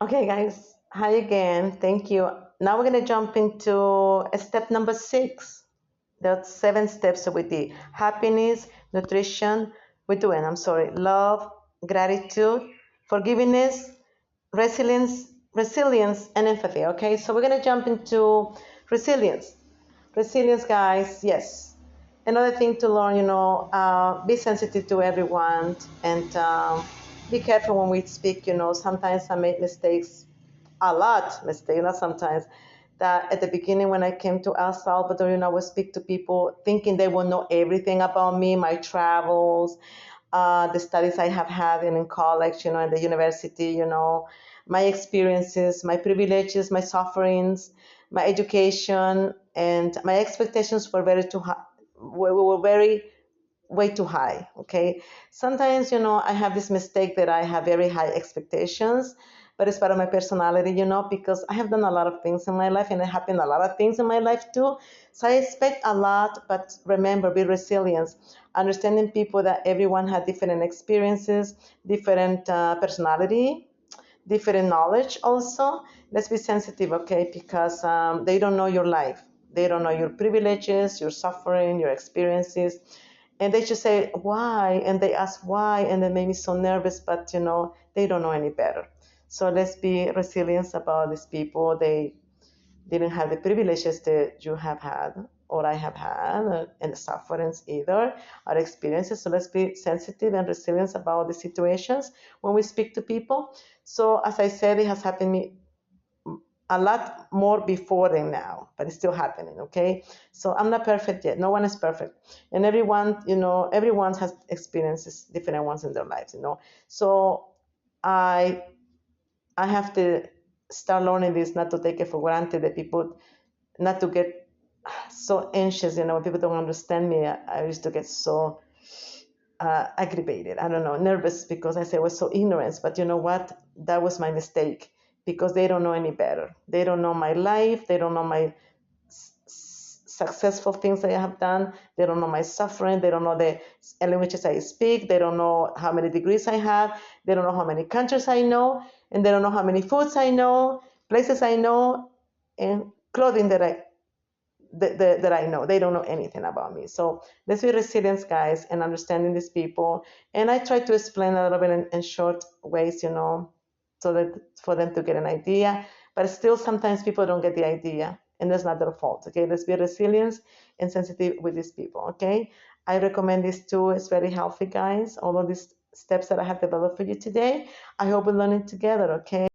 Okay, guys. Hi again. Thank you. Now we're going to jump into step number 6. There are 7 steps with the happiness, nutrition, love, gratitude, forgiveness, resilience, and empathy. Okay, so we're going to jump into resilience. Resilience, guys, yes. Another thing to learn, be sensitive to everyone and be careful when we speak. Sometimes I make mistakes, a lot mistakes, not sometimes. That at the beginning when I came to El Salvador, I would speak to people thinking they will know everything about me, my travels, the studies I have had in college, in the university, my experiences, my privileges, my sufferings, my education, and my expectations were very too high. Were very way too high. Okay, sometimes I have this mistake that I have very high expectations, but it's part of my personality, because I have done a lot of things in my life and it happened a lot of things in my life too. So I expect a lot, but remember, be resilient, understanding people that everyone had different experiences, different personality, different knowledge also. Let's be sensitive, okay, because they don't know your life, they don't know your privileges, your suffering, your experiences, and they just say why, and they ask why, and they make me so nervous, but they don't know any better. So let's be resilient about these people. They didn't have the privileges that you have had or I have had, and the sufferings either, our experiences. So let's be sensitive and resilient about the situations when we speak to people. So as I said, it has happened me a lot more before than now, but it's still happening. Okay, so I'm not perfect yet. No one is perfect, and everyone has experiences, different ones in their lives. So I I have to start learning this, not to take it for granted, that people, not to get so anxious, when people don't understand me. I used to get so aggravated, I don't know, nervous, because I say I was so ignorant. But you know what? That was my mistake, because they don't know any better. They don't know my life. They don't know my successful things that I have done. They don't know my suffering. They don't know the languages I speak. They don't know how many degrees I have. They don't know how many countries I know. And they don't know how many foods I know, places I know, and clothing that I know. They don't know anything about me. So let's be resilient, guys, and understanding these people. And I try to explain a little bit in short ways, so that for them to get an idea. But still, sometimes people don't get the idea, and that's not their fault. Okay, let's be resilient and sensitive with these people. Okay, I recommend this too. It's very healthy, guys. All of these steps that I have developed for you today. I hope we learn it together. Okay.